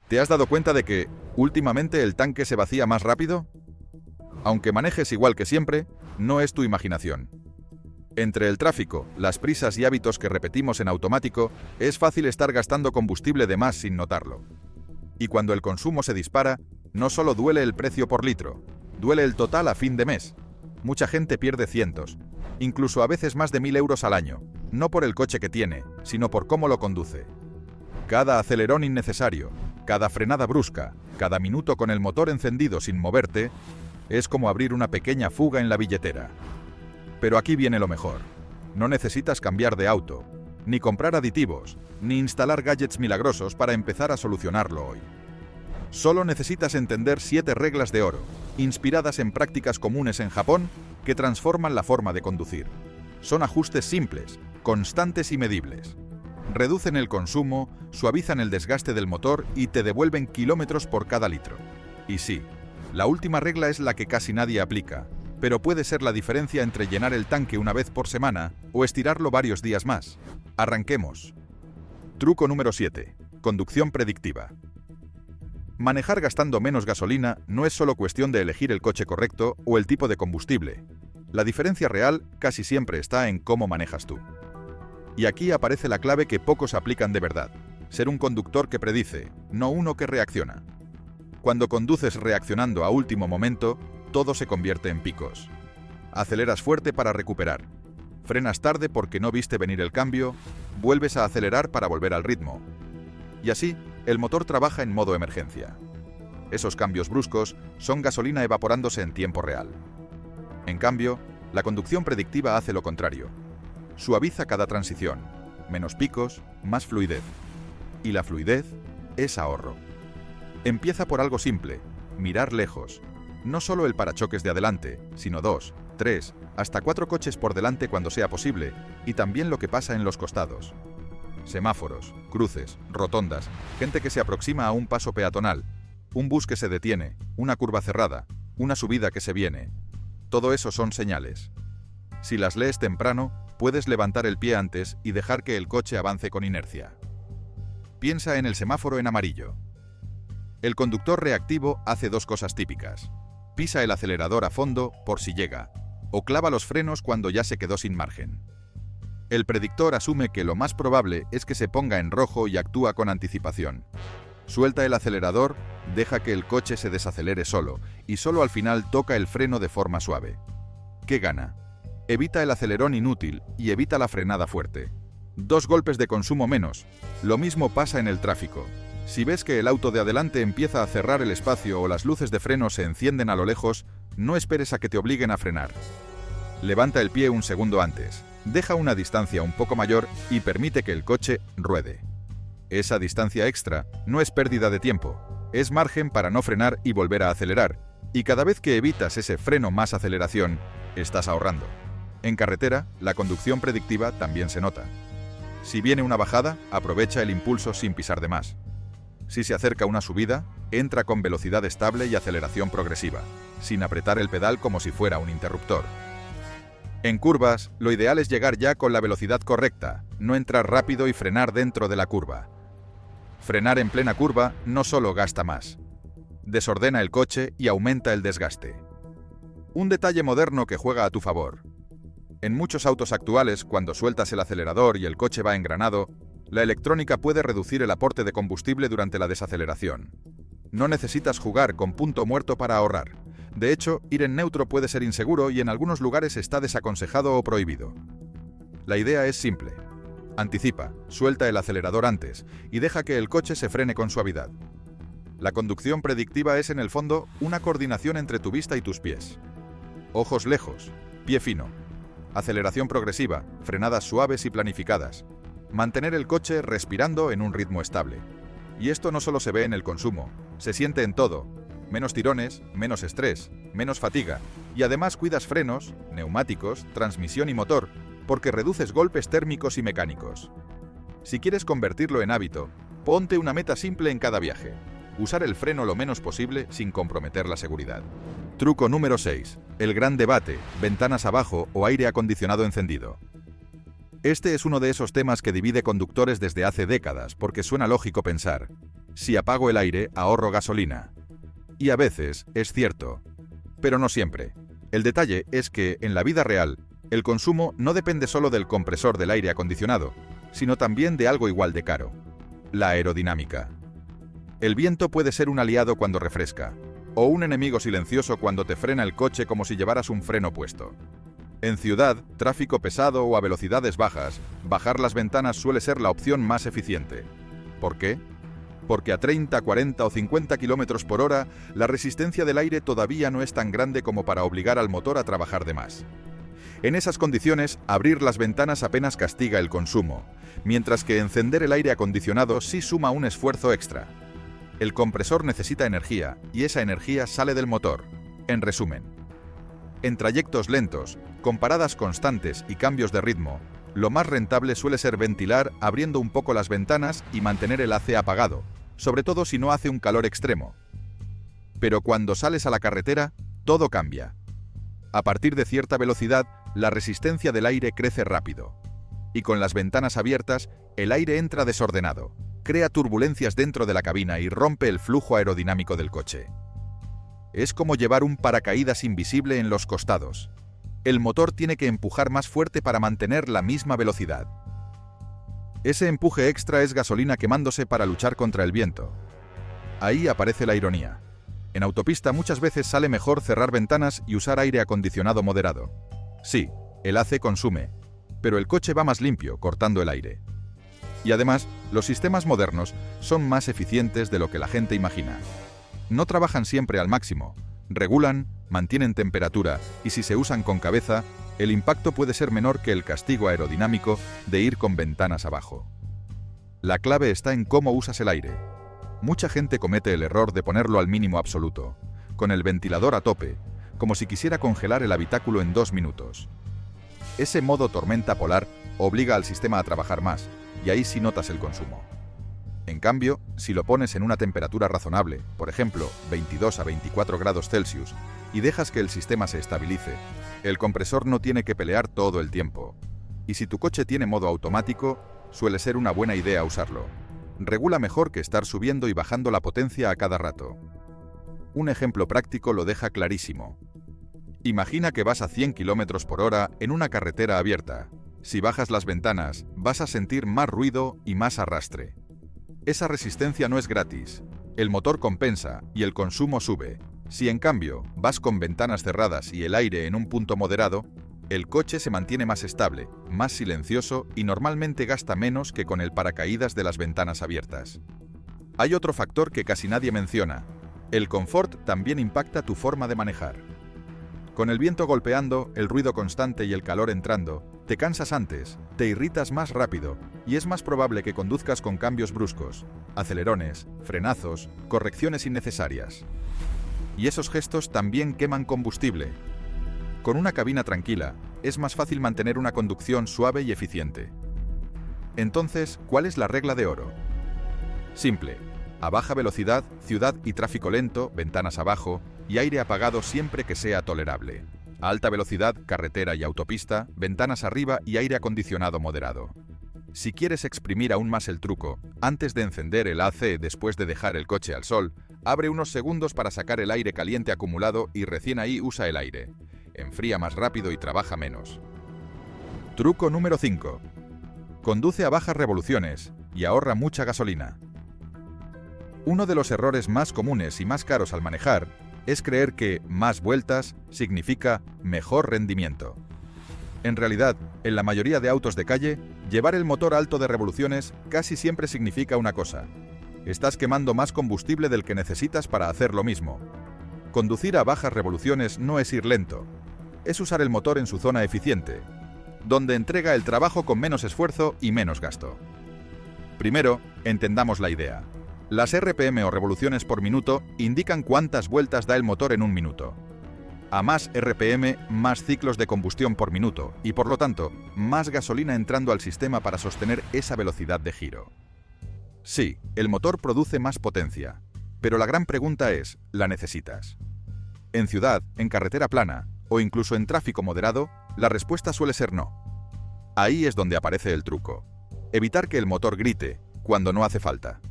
¿Te has dado cuenta de que, últimamente, el tanque se vacía más rápido? Aunque manejes igual que siempre, no es tu imaginación. Entre el tráfico, las prisas y hábitos que repetimos en automático, es fácil estar gastando combustible de más sin notarlo. Y cuando el consumo se dispara, no solo duele el precio por litro, duele el total a fin de mes. Mucha gente pierde cientos, incluso a veces más de 1.000 euros al año, no por el coche que tiene, sino por cómo lo conduce. Cada acelerón innecesario, cada frenada brusca, cada minuto con el motor encendido sin moverte, es como abrir una pequeña fuga en la billetera. Pero aquí viene lo mejor. No necesitas cambiar de auto, ni comprar aditivos, ni instalar gadgets milagrosos para empezar a solucionarlo hoy. Solo necesitas entender 7 reglas de oro, inspiradas en prácticas comunes en Japón, que transforman la forma de conducir. Son ajustes simples, constantes y medibles. Reducen el consumo, suavizan el desgaste del motor y te devuelven kilómetros por cada litro. Y sí, la última regla es la que casi nadie aplica, pero puede ser la diferencia entre llenar el tanque una vez por semana o estirarlo varios días más. Arranquemos. Truco número 7. Conducción predictiva. Manejar gastando menos gasolina no es solo cuestión de elegir el coche correcto o el tipo de combustible. La diferencia real casi siempre está en cómo manejas tú. Y aquí aparece la clave que pocos aplican de verdad: ser un conductor que predice, no uno que reacciona. Cuando conduces reaccionando a último momento, todo se convierte en picos. Aceleras fuerte para recuperar. Frenas tarde porque no viste venir el cambio, vuelves a acelerar para volver al ritmo. Y así, el motor trabaja en modo emergencia. Esos cambios bruscos son gasolina evaporándose en tiempo real. En cambio, la conducción predictiva hace lo contrario. Suaviza cada transición, menos picos, más fluidez. Y la fluidez es ahorro. Empieza por algo simple: mirar lejos. No solo el parachoques de adelante, sino 2, 3, hasta 4 coches por delante cuando sea posible, y también lo que pasa en los costados. Semáforos, cruces, rotondas, gente que se aproxima a un paso peatonal, un bus que se detiene, una curva cerrada, una subida que se viene. Todo eso son señales. Si las lees temprano, puedes levantar el pie antes y dejar que el coche avance con inercia. Piensa en el semáforo en amarillo. El conductor reactivo hace 2 cosas típicas: pisa el acelerador a fondo por si llega, o clava los frenos cuando ya se quedó sin margen. El predictor asume que lo más probable es que se ponga en rojo y actúa con anticipación. Suelta el acelerador, deja que el coche se desacelere solo, y solo al final toca el freno de forma suave. ¿Qué gana? Evita el acelerón inútil y evita la frenada fuerte. 2 golpes de consumo menos. Lo mismo pasa en el tráfico. Si ves que el auto de adelante empieza a cerrar el espacio o las luces de freno se encienden a lo lejos, no esperes a que te obliguen a frenar. Levanta el pie un segundo antes, deja una distancia un poco mayor y permite que el coche ruede. Esa distancia extra no es pérdida de tiempo, es margen para no frenar y volver a acelerar, y cada vez que evitas ese freno más aceleración, estás ahorrando. En carretera, la conducción predictiva también se nota. Si viene una bajada, aprovecha el impulso sin pisar de más. Si se acerca una subida, entra con velocidad estable y aceleración progresiva, sin apretar el pedal como si fuera un interruptor. En curvas, lo ideal es llegar ya con la velocidad correcta, no entrar rápido y frenar dentro de la curva. Frenar en plena curva no solo gasta más, desordena el coche y aumenta el desgaste. Un detalle moderno que juega a tu favor. En muchos autos actuales, cuando sueltas el acelerador y el coche va engranado, la electrónica puede reducir el aporte de combustible durante la desaceleración. No necesitas jugar con punto muerto para ahorrar. De hecho, ir en neutro puede ser inseguro y en algunos lugares está desaconsejado o prohibido. La idea es simple. Anticipa, suelta el acelerador antes y deja que el coche se frene con suavidad. La conducción predictiva es en el fondo una coordinación entre tu vista y tus pies. Ojos lejos, pie fino. Aceleración progresiva, frenadas suaves y planificadas. Mantener el coche respirando en un ritmo estable. Y esto no solo se ve en el consumo, se siente en todo. Menos tirones, menos estrés, menos fatiga. Y además cuidas frenos, neumáticos, transmisión y motor, porque reduces golpes térmicos y mecánicos. Si quieres convertirlo en hábito, ponte una meta simple en cada viaje: usar el freno lo menos posible sin comprometer la seguridad. Truco número 6. El gran debate: ventanas abajo o aire acondicionado encendido. Este es uno de esos temas que divide conductores desde hace décadas, porque suena lógico pensar: Si apago el aire, ahorro gasolina. Y a veces es cierto, pero no siempre. El detalle es que, en la vida real, el consumo no depende solo del compresor del aire acondicionado, sino también de algo igual de caro: la aerodinámica. El viento puede ser un aliado cuando refresca, o un enemigo silencioso cuando te frena el coche como si llevaras un freno puesto. En ciudad, tráfico pesado o a velocidades bajas, bajar las ventanas suele ser la opción más eficiente. ¿Por qué? Porque a 30, 40 o 50 km por hora, la resistencia del aire todavía no es tan grande como para obligar al motor a trabajar de más. En esas condiciones, abrir las ventanas apenas castiga el consumo, mientras que encender el aire acondicionado sí suma un esfuerzo extra. El compresor necesita energía, y esa energía sale del motor. En resumen, en trayectos lentos, con paradas constantes y cambios de ritmo, lo más rentable suele ser ventilar abriendo un poco las ventanas y mantener el AC apagado, sobre todo si no hace un calor extremo. Pero cuando sales a la carretera, todo cambia. A partir de cierta velocidad, la resistencia del aire crece rápido. Y con las ventanas abiertas, el aire entra desordenado, crea turbulencias dentro de la cabina y rompe el flujo aerodinámico del coche. Es como llevar un paracaídas invisible en los costados. El motor tiene que empujar más fuerte para mantener la misma velocidad. Ese empuje extra es gasolina quemándose para luchar contra el viento. Ahí aparece la ironía. En autopista muchas veces sale mejor cerrar ventanas y usar aire acondicionado moderado. Sí, el AC consume, pero el coche va más limpio, cortando el aire. Y además, los sistemas modernos son más eficientes de lo que la gente imagina. No trabajan siempre al máximo, regulan, mantienen temperatura y si se usan con cabeza, el impacto puede ser menor que el castigo aerodinámico de ir con ventanas abajo. La clave está en cómo usas el aire. Mucha gente comete el error de ponerlo al mínimo absoluto, con el ventilador a tope, como si quisiera congelar el habitáculo en 2 minutos. Ese modo tormenta polar obliga al sistema a trabajar más, y ahí sí notas el consumo. En cambio, si lo pones en una temperatura razonable, por ejemplo, 22 a 24 grados Celsius, y dejas que el sistema se estabilice, el compresor no tiene que pelear todo el tiempo. Y si tu coche tiene modo automático, suele ser una buena idea usarlo. Regula mejor que estar subiendo y bajando la potencia a cada rato. Un ejemplo práctico lo deja clarísimo. Imagina que vas a 100 km por hora en una carretera abierta. Si bajas las ventanas, vas a sentir más ruido y más arrastre. Esa resistencia no es gratis. El motor compensa y el consumo sube. Si en cambio vas con ventanas cerradas y el aire en un punto moderado, el coche se mantiene más estable, más silencioso y normalmente gasta menos que con el paracaídas de las ventanas abiertas. Hay otro factor que casi nadie menciona. El confort también impacta tu forma de manejar. Con el viento golpeando, el ruido constante y el calor entrando, te cansas antes, te irritas más rápido y es más probable que conduzcas con cambios bruscos, acelerones, frenazos, correcciones innecesarias. Y esos gestos también queman combustible. Con una cabina tranquila, es más fácil mantener una conducción suave y eficiente. Entonces, ¿cuál es la regla de oro? Simple. A baja velocidad, ciudad y tráfico lento, ventanas abajo y aire apagado siempre que sea tolerable. A alta velocidad, carretera y autopista, ventanas arriba y aire acondicionado moderado. Si quieres exprimir aún más el truco, antes de encender el AC después de dejar el coche al sol, abre unos segundos para sacar el aire caliente acumulado y recién ahí usa el aire. Enfría más rápido y trabaja menos. Truco número 5. Conduce a bajas revoluciones y ahorra mucha gasolina. Uno de los errores más comunes y más caros al manejar es creer que más vueltas significa mejor rendimiento. En realidad, en la mayoría de autos de calle, llevar el motor alto de revoluciones casi siempre significa una cosa: estás quemando más combustible del que necesitas para hacer lo mismo. Conducir a bajas revoluciones no es ir lento, es usar el motor en su zona eficiente, donde entrega el trabajo con menos esfuerzo y menos gasto. Primero, entendamos la idea. Las RPM o revoluciones por minuto indican cuántas vueltas da el motor en un minuto. A más RPM, más ciclos de combustión por minuto y, por lo tanto, más gasolina entrando al sistema para sostener esa velocidad de giro. Sí, el motor produce más potencia, pero la gran pregunta es, ¿la necesitas? En ciudad, en carretera plana o incluso en tráfico moderado, la respuesta suele ser no. Ahí es donde aparece el truco. Evitar que el motor grite cuando no hace falta.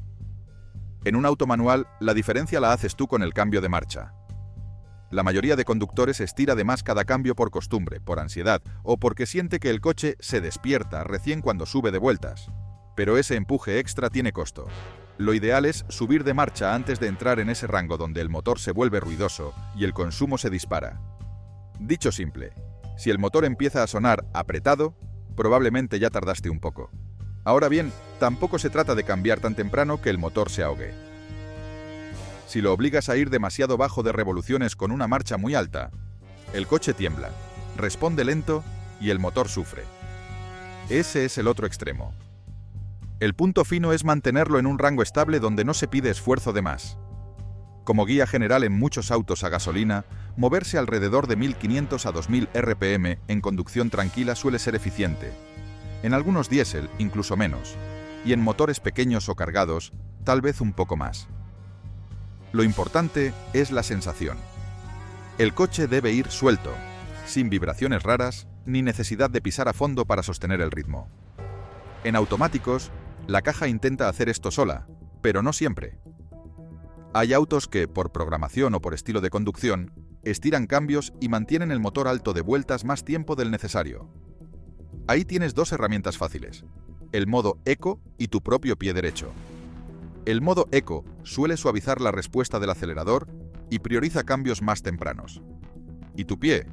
En un auto manual, la diferencia la haces tú con el cambio de marcha. La mayoría de conductores estira de más cada cambio por costumbre, por ansiedad o porque siente que el coche se despierta recién cuando sube de vueltas. Pero ese empuje extra tiene costo. Lo ideal es subir de marcha antes de entrar en ese rango donde el motor se vuelve ruidoso y el consumo se dispara. Dicho simple, si el motor empieza a sonar apretado, probablemente ya tardaste un poco. Ahora bien, tampoco se trata de cambiar tan temprano que el motor se ahogue. Si lo obligas a ir demasiado bajo de revoluciones con una marcha muy alta, el coche tiembla, responde lento y el motor sufre. Ese es el otro extremo. El punto fino es mantenerlo en un rango estable donde no se pide esfuerzo de más. Como guía general en muchos autos a gasolina, moverse alrededor de 1500 a 2000 RPM en conducción tranquila suele ser eficiente. En algunos diésel, incluso menos, y en motores pequeños o cargados, tal vez un poco más. Lo importante es la sensación. El coche debe ir suelto, sin vibraciones raras, ni necesidad de pisar a fondo para sostener el ritmo. En automáticos, la caja intenta hacer esto sola, pero no siempre. Hay autos que, por programación o por estilo de conducción, estiran cambios y mantienen el motor alto de vueltas más tiempo del necesario. Ahí tienes dos herramientas fáciles: el modo Eco y tu propio pie derecho. El modo Eco suele suavizar la respuesta del acelerador y prioriza cambios más tempranos. Y tu pie,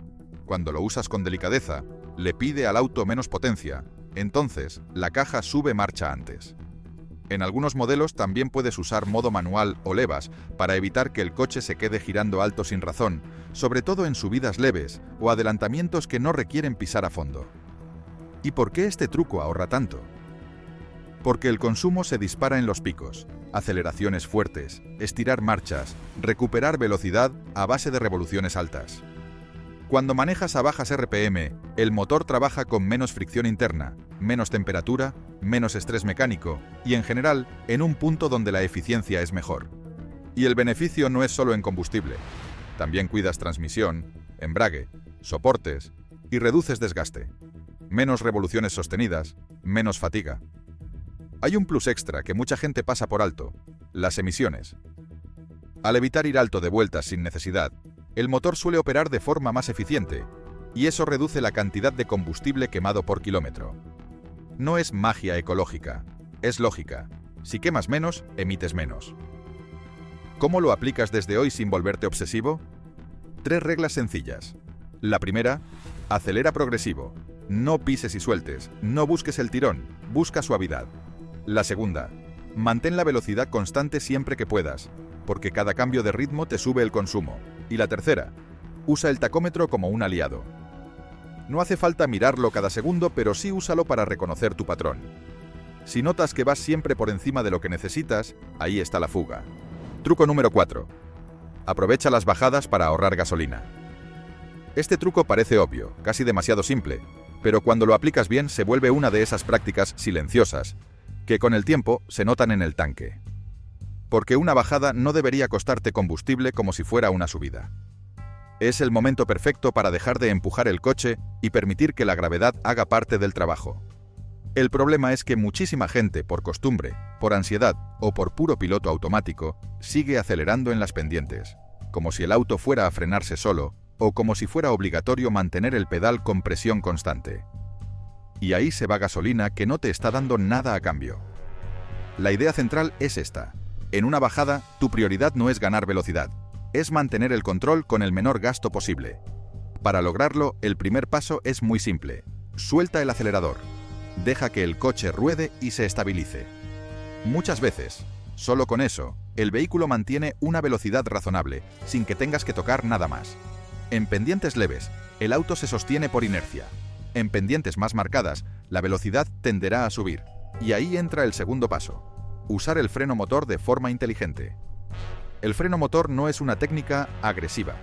cuando lo usas con delicadeza, le pide al auto menos potencia, entonces la caja sube marcha antes. En algunos modelos también puedes usar modo manual o levas para evitar que el coche se quede girando alto sin razón, sobre todo en subidas leves o adelantamientos que no requieren pisar a fondo. ¿Y por qué este truco ahorra tanto? Porque el consumo se dispara en los picos, aceleraciones fuertes, estirar marchas, recuperar velocidad a base de revoluciones altas. Cuando manejas a bajas RPM, el motor trabaja con menos fricción interna, menos temperatura, menos estrés mecánico y, en general, en un punto donde la eficiencia es mejor. Y el beneficio no es solo en combustible. También cuidas transmisión, embrague, soportes y reduces desgaste. Menos revoluciones sostenidas, menos fatiga. Hay un plus extra que mucha gente pasa por alto: las emisiones. Al evitar ir alto de vueltas sin necesidad, el motor suele operar de forma más eficiente, y eso reduce la cantidad de combustible quemado por kilómetro. No es magia ecológica, es lógica. Si quemas menos, emites menos. ¿Cómo lo aplicas desde hoy sin volverte obsesivo? 3 reglas sencillas. La primera: acelera progresivo. No pises y sueltes, no busques el tirón, busca suavidad. La segunda: mantén la velocidad constante siempre que puedas, porque cada cambio de ritmo te sube el consumo. Y la tercera: usa el tacómetro como un aliado. No hace falta mirarlo cada segundo, pero sí úsalo para reconocer tu patrón. Si notas que vas siempre por encima de lo que necesitas, ahí está la fuga. Truco número 4. Aprovecha las bajadas para ahorrar gasolina. Este truco parece obvio, casi demasiado simple, pero cuando lo aplicas bien se vuelve una de esas prácticas silenciosas que con el tiempo se notan en el tanque. Porque una bajada no debería costarte combustible como si fuera una subida. Es el momento perfecto para dejar de empujar el coche y permitir que la gravedad haga parte del trabajo. El problema es que muchísima gente, por costumbre, por ansiedad o por puro piloto automático, sigue acelerando en las pendientes, como si el auto fuera a frenarse solo o como si fuera obligatorio mantener el pedal con presión constante. Y ahí se va gasolina que no te está dando nada a cambio. La idea central es esta: en una bajada, tu prioridad no es ganar velocidad, es mantener el control con el menor gasto posible. Para lograrlo, el primer paso es muy simple: suelta el acelerador, deja que el coche ruede y se estabilice. Muchas veces, solo con eso, el vehículo mantiene una velocidad razonable, sin que tengas que tocar nada más. En pendientes leves, el auto se sostiene por inercia. En pendientes más marcadas, la velocidad tenderá a subir. Y ahí entra el segundo paso: usar el freno motor de forma inteligente. El freno motor no es una técnica agresiva.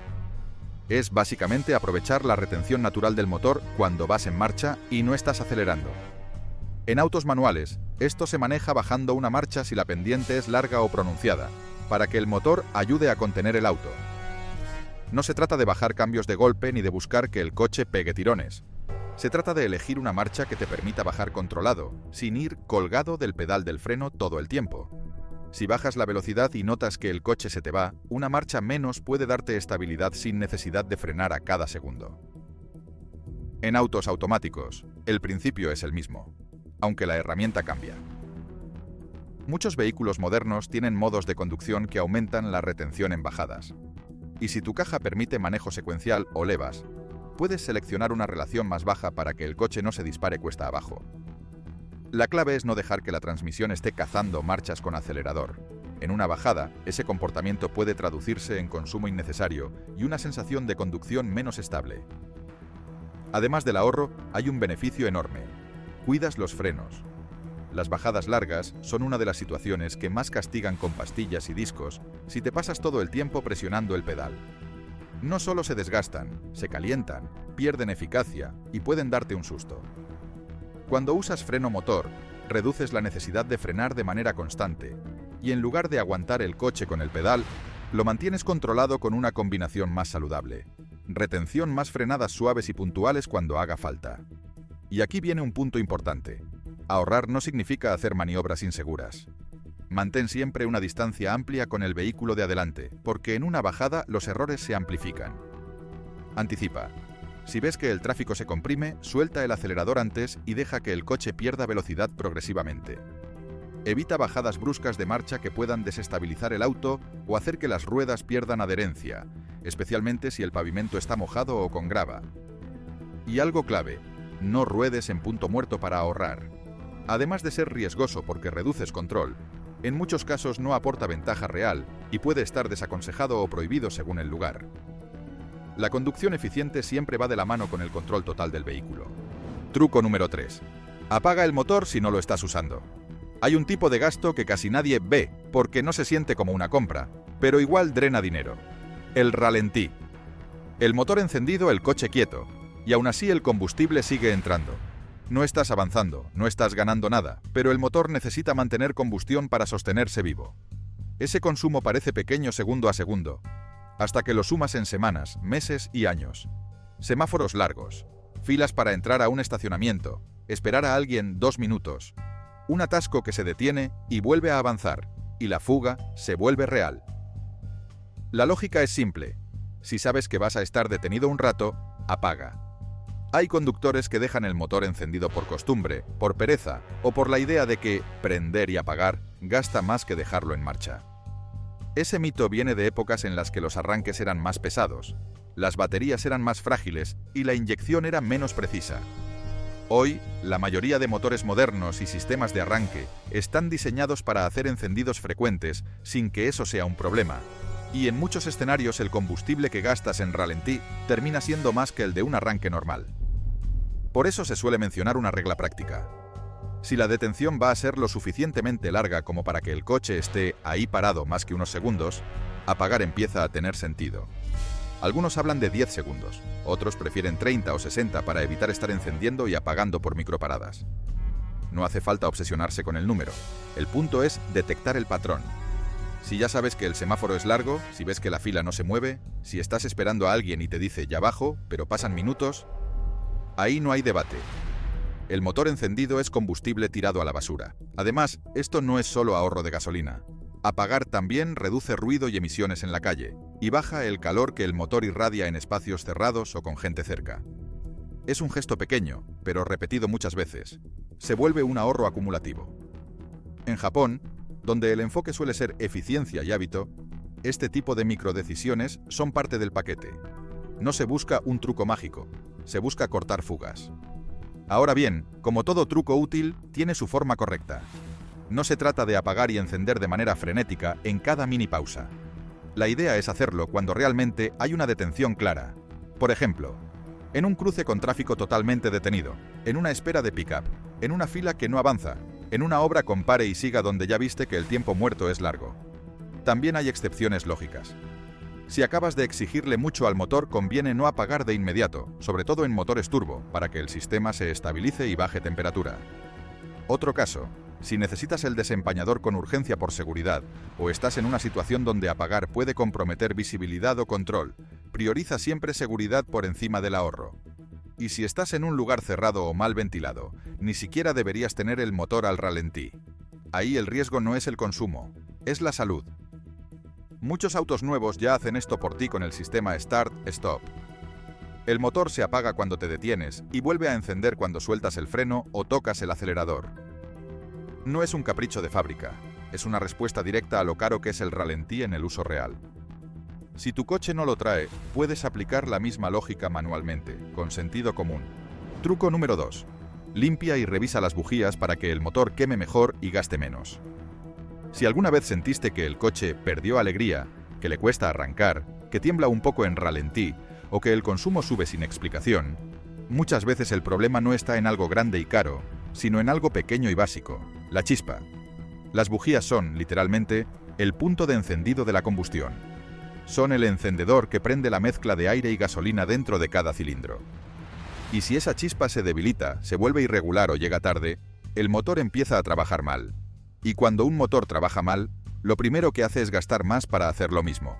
Es básicamente aprovechar la retención natural del motor cuando vas en marcha y no estás acelerando. En autos manuales, esto se maneja bajando una marcha si la pendiente es larga o pronunciada, para que el motor ayude a contener el auto. No se trata de bajar cambios de golpe ni de buscar que el coche pegue tirones. Se trata de elegir una marcha que te permita bajar controlado, sin ir colgado del pedal del freno todo el tiempo. Si bajas la velocidad y notas que el coche se te va, una marcha menos puede darte estabilidad sin necesidad de frenar a cada segundo. En autos automáticos, el principio es el mismo, aunque la herramienta cambia. Muchos vehículos modernos tienen modos de conducción que aumentan la retención en bajadas. Y si tu caja permite manejo secuencial o levas, puedes seleccionar una relación más baja para que el coche no se dispare cuesta abajo. La clave es no dejar que la transmisión esté cazando marchas con acelerador. En una bajada, ese comportamiento puede traducirse en consumo innecesario y una sensación de conducción menos estable. Además del ahorro, hay un beneficio enorme. Cuidas los frenos. Las bajadas largas son una de las situaciones que más castigan con pastillas y discos si te pasas todo el tiempo presionando el pedal. No solo se desgastan, se calientan, pierden eficacia y pueden darte un susto. Cuando usas freno motor, reduces la necesidad de frenar de manera constante y en lugar de aguantar el coche con el pedal, lo mantienes controlado con una combinación más saludable. Retención más frenadas suaves y puntuales cuando haga falta. Y aquí viene un punto importante. Ahorrar no significa hacer maniobras inseguras. Mantén siempre una distancia amplia con el vehículo de adelante, porque en una bajada los errores se amplifican. Anticipa. Si ves que el tráfico se comprime, suelta el acelerador antes y deja que el coche pierda velocidad progresivamente. Evita bajadas bruscas de marcha que puedan desestabilizar el auto o hacer que las ruedas pierdan adherencia, especialmente si el pavimento está mojado o con grava. Y algo clave, no ruedes en punto muerto para ahorrar. Además de ser riesgoso porque reduces control, en muchos casos no aporta ventaja real y puede estar desaconsejado o prohibido según el lugar. La conducción eficiente siempre va de la mano con el control total del vehículo. Truco número 3. Apaga el motor si no lo estás usando. Hay un tipo de gasto que casi nadie ve porque no se siente como una compra, pero igual drena dinero. El ralentí. El motor encendido, el coche quieto, y aún así el combustible sigue entrando. No estás avanzando, no estás ganando nada, pero el motor necesita mantener combustión para sostenerse vivo. Ese consumo parece pequeño segundo a segundo, hasta que lo sumas en semanas, meses y años. Semáforos largos, filas para entrar a un estacionamiento, esperar a alguien 2 minutos, un atasco que se detiene y vuelve a avanzar, y la fuga se vuelve real. La lógica es simple. Si sabes que vas a estar detenido un rato, apaga. Hay conductores que dejan el motor encendido por costumbre, por pereza o por la idea de que prender y apagar gasta más que dejarlo en marcha. Ese mito viene de épocas en las que los arranques eran más pesados, las baterías eran más frágiles y la inyección era menos precisa. Hoy, la mayoría de motores modernos y sistemas de arranque están diseñados para hacer encendidos frecuentes sin que eso sea un problema. Y en muchos escenarios el combustible que gastas en ralentí termina siendo más que el de un arranque normal. Por eso se suele mencionar una regla práctica. Si la detención va a ser lo suficientemente larga como para que el coche esté ahí parado más que unos segundos, apagar empieza a tener sentido. Algunos hablan de 10 segundos, otros prefieren 30 o 60 para evitar estar encendiendo y apagando por microparadas. No hace falta obsesionarse con el número, el punto es detectar el patrón. Si ya sabes que el semáforo es largo, si ves que la fila no se mueve, si estás esperando a alguien y te dice ya bajo, pero pasan minutos, ahí no hay debate. El motor encendido es combustible tirado a la basura. Además, esto no es solo ahorro de gasolina. Apagar también reduce ruido y emisiones en la calle, y baja el calor que el motor irradia en espacios cerrados o con gente cerca. Es un gesto pequeño, pero repetido muchas veces. Se vuelve un ahorro acumulativo. En Japón, donde el enfoque suele ser eficiencia y hábito, este tipo de microdecisiones son parte del paquete. No se busca un truco mágico, se busca cortar fugas. Ahora bien, como todo truco útil, tiene su forma correcta. No se trata de apagar y encender de manera frenética en cada mini pausa. La idea es hacerlo cuando realmente hay una detención clara. Por ejemplo, en un cruce con tráfico totalmente detenido, en una espera de pick-up, en una fila que no avanza, en una obra con pare y siga donde ya viste que el tiempo muerto es largo. También hay excepciones lógicas. Si acabas de exigirle mucho al motor, conviene no apagar de inmediato, sobre todo en motores turbo, para que el sistema se estabilice y baje temperatura. Otro caso, si necesitas el desempañador con urgencia por seguridad, o estás en una situación donde apagar puede comprometer visibilidad o control, prioriza siempre seguridad por encima del ahorro. Y si estás en un lugar cerrado o mal ventilado, ni siquiera deberías tener el motor al ralentí. Ahí el riesgo no es el consumo, es la salud. Muchos autos nuevos ya hacen esto por ti con el sistema Start-Stop. El motor se apaga cuando te detienes y vuelve a encender cuando sueltas el freno o tocas el acelerador. No es un capricho de fábrica, es una respuesta directa a lo caro que es el ralentí en el uso real. Si tu coche no lo trae, puedes aplicar la misma lógica manualmente, con sentido común. Truco número 2. Limpia y revisa las bujías para que el motor queme mejor y gaste menos. Si alguna vez sentiste que el coche perdió alegría, que le cuesta arrancar, que tiembla un poco en ralentí o que el consumo sube sin explicación, muchas veces el problema no está en algo grande y caro, sino en algo pequeño y básico, la chispa. Las bujías son, literalmente, el punto de encendido de la combustión. Son el encendedor que prende la mezcla de aire y gasolina dentro de cada cilindro. Y si esa chispa se debilita, se vuelve irregular o llega tarde, el motor empieza a trabajar mal. Y cuando un motor trabaja mal, lo primero que hace es gastar más para hacer lo mismo.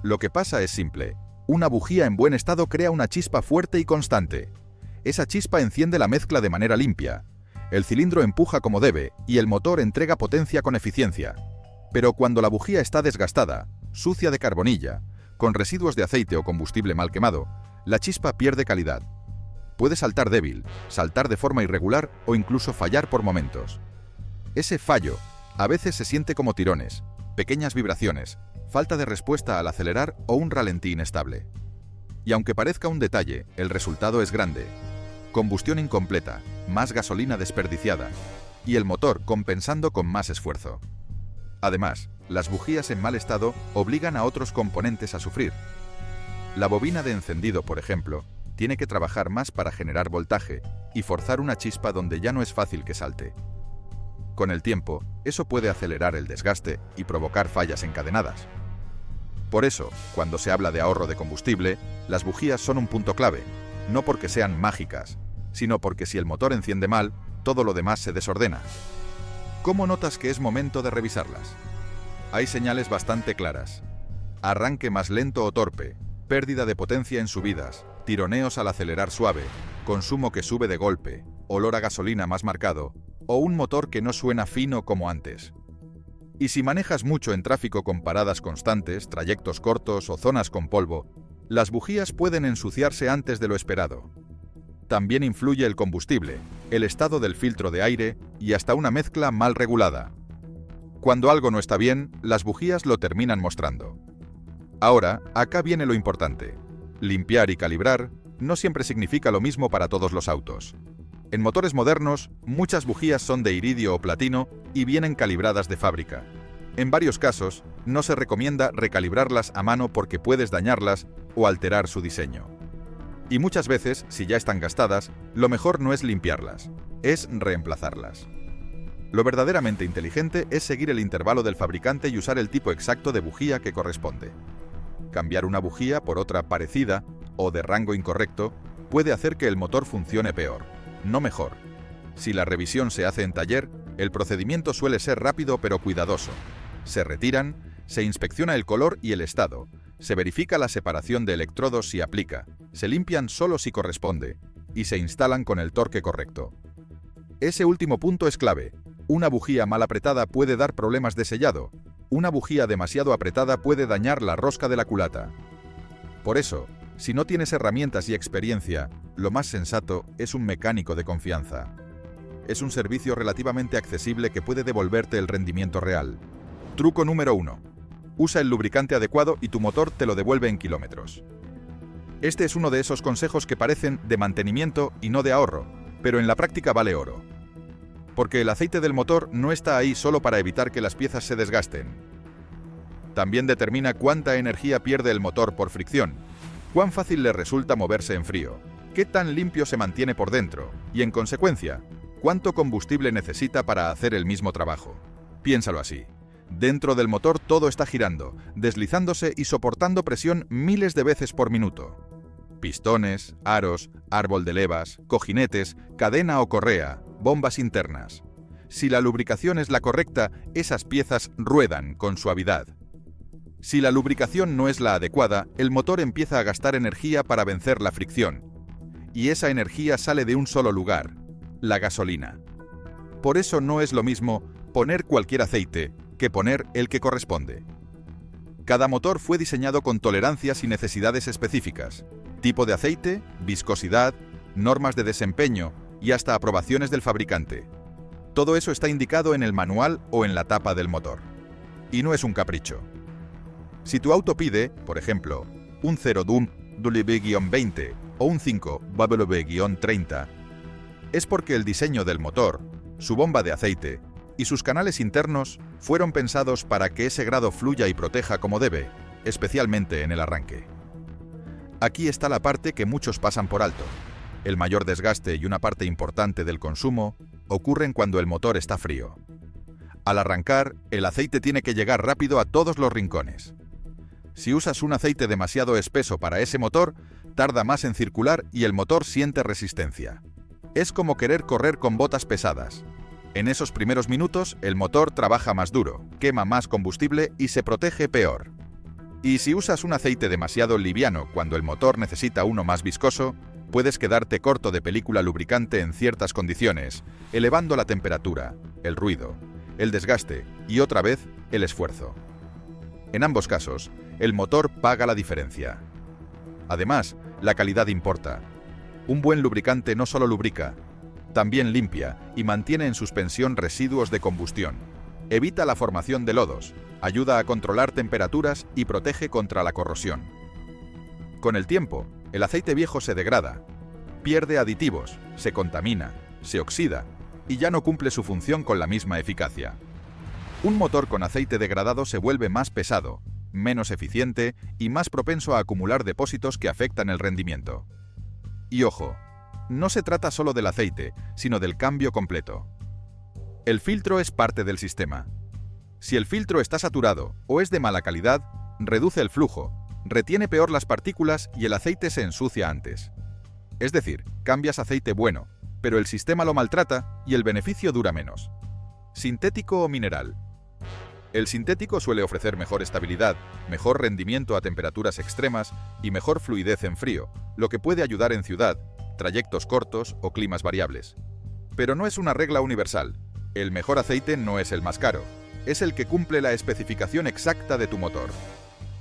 Lo que pasa es simple. Una bujía en buen estado crea una chispa fuerte y constante. Esa chispa enciende la mezcla de manera limpia. El cilindro empuja como debe y el motor entrega potencia con eficiencia. Pero cuando la bujía está desgastada, sucia de carbonilla, con residuos de aceite o combustible mal quemado, la chispa pierde calidad. Puede saltar débil, saltar de forma irregular o incluso fallar por momentos. Ese fallo a veces se siente como tirones, pequeñas vibraciones, falta de respuesta al acelerar o un ralentí inestable. Y aunque parezca un detalle, el resultado es grande. Combustión incompleta, más gasolina desperdiciada y el motor compensando con más esfuerzo. Además, las bujías en mal estado obligan a otros componentes a sufrir. La bobina de encendido, por ejemplo, tiene que trabajar más para generar voltaje y forzar una chispa donde ya no es fácil que salte. Con el tiempo, eso puede acelerar el desgaste y provocar fallas encadenadas. Por eso, cuando se habla de ahorro de combustible, las bujías son un punto clave, no porque sean mágicas, sino porque si el motor enciende mal, todo lo demás se desordena. ¿Cómo notas que es momento de revisarlas? Hay señales bastante claras. Arranque más lento o torpe, pérdida de potencia en subidas, tironeos al acelerar suave, consumo que sube de golpe, olor a gasolina más marcado, o un motor que no suena fino como antes. Y si manejas mucho en tráfico con paradas constantes, trayectos cortos o zonas con polvo, las bujías pueden ensuciarse antes de lo esperado. También influye el combustible, el estado del filtro de aire y hasta una mezcla mal regulada. Cuando algo no está bien, las bujías lo terminan mostrando. Ahora, acá viene lo importante. Limpiar y calibrar no siempre significa lo mismo para todos los autos. En motores modernos, muchas bujías son de iridio o platino y vienen calibradas de fábrica. En varios casos, no se recomienda recalibrarlas a mano porque puedes dañarlas o alterar su diseño. Y muchas veces, si ya están gastadas, lo mejor no es limpiarlas, es reemplazarlas. Lo verdaderamente inteligente es seguir el intervalo del fabricante y usar el tipo exacto de bujía que corresponde. Cambiar una bujía por otra parecida o de rango incorrecto puede hacer que el motor funcione peor, no mejor. Si la revisión se hace en taller, el procedimiento suele ser rápido pero cuidadoso. Se retiran, se inspecciona el color y el estado, se verifica la separación de electrodos si aplica, se limpian solo si corresponde y se instalan con el torque correcto. Ese último punto es clave. Una bujía mal apretada puede dar problemas de sellado. Una bujía demasiado apretada puede dañar la rosca de la culata. Por eso, si no tienes herramientas y experiencia, lo más sensato es un mecánico de confianza. Es un servicio relativamente accesible que puede devolverte el rendimiento real. Truco número 1. Usa el lubricante adecuado y tu motor te lo devuelve en kilómetros. Este es uno de esos consejos que parecen de mantenimiento y no de ahorro, pero en la práctica vale oro. Porque el aceite del motor no está ahí solo para evitar que las piezas se desgasten. También determina cuánta energía pierde el motor por fricción, cuán fácil le resulta moverse en frío, qué tan limpio se mantiene por dentro y, en consecuencia, cuánto combustible necesita para hacer el mismo trabajo. Piénsalo así. Dentro del motor todo está girando, deslizándose y soportando presión miles de veces por minuto. Pistones, aros, árbol de levas, cojinetes, cadena o correa, bombas internas. Si la lubricación es la correcta, esas piezas ruedan con suavidad. Si la lubricación no es la adecuada, el motor empieza a gastar energía para vencer la fricción. Y esa energía sale de un solo lugar, la gasolina. Por eso no es lo mismo poner cualquier aceite que poner el que corresponde. Cada motor fue diseñado con tolerancias y necesidades específicas, tipo de aceite, viscosidad, normas de desempeño y hasta aprobaciones del fabricante. Todo eso está indicado en el manual o en la tapa del motor. Y no es un capricho. Si tu auto pide, por ejemplo, un 0DUM-W-20 o un 5-W-30, es porque el diseño del motor, su bomba de aceite y sus canales internos fueron pensados para que ese grado fluya y proteja como debe, especialmente en el arranque. Aquí está la parte que muchos pasan por alto. El mayor desgaste y una parte importante del consumo ocurren cuando el motor está frío. Al arrancar, el aceite tiene que llegar rápido a todos los rincones. Si usas un aceite demasiado espeso para ese motor, tarda más en circular y el motor siente resistencia. Es como querer correr con botas pesadas. En esos primeros minutos, el motor trabaja más duro, quema más combustible y se protege peor. Y si usas un aceite demasiado liviano cuando el motor necesita uno más viscoso, puedes quedarte corto de película lubricante en ciertas condiciones, elevando la temperatura, el ruido, el desgaste y otra vez el esfuerzo. En ambos casos, el motor paga la diferencia. Además, la calidad importa. Un buen lubricante no solo lubrica, también limpia y mantiene en suspensión residuos de combustión. Evita la formación de lodos, ayuda a controlar temperaturas y protege contra la corrosión. Con el tiempo, el aceite viejo se degrada, pierde aditivos, se contamina, se oxida y ya no cumple su función con la misma eficacia. Un motor con aceite degradado se vuelve más pesado, menos eficiente y más propenso a acumular depósitos que afectan el rendimiento. Y ojo, no se trata solo del aceite, sino del cambio completo. El filtro es parte del sistema. Si el filtro está saturado o es de mala calidad, reduce el flujo, retiene peor las partículas y el aceite se ensucia antes. Es decir, cambias aceite bueno, pero el sistema lo maltrata y el beneficio dura menos. ¿Sintético o mineral? El sintético suele ofrecer mejor estabilidad, mejor rendimiento a temperaturas extremas y mejor fluidez en frío, lo que puede ayudar en ciudad, trayectos cortos o climas variables. Pero no es una regla universal. El mejor aceite no es el más caro, es el que cumple la especificación exacta de tu motor.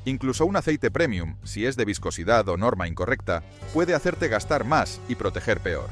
Incluso un aceite premium, si es de viscosidad o norma incorrecta, puede hacerte gastar más y proteger peor.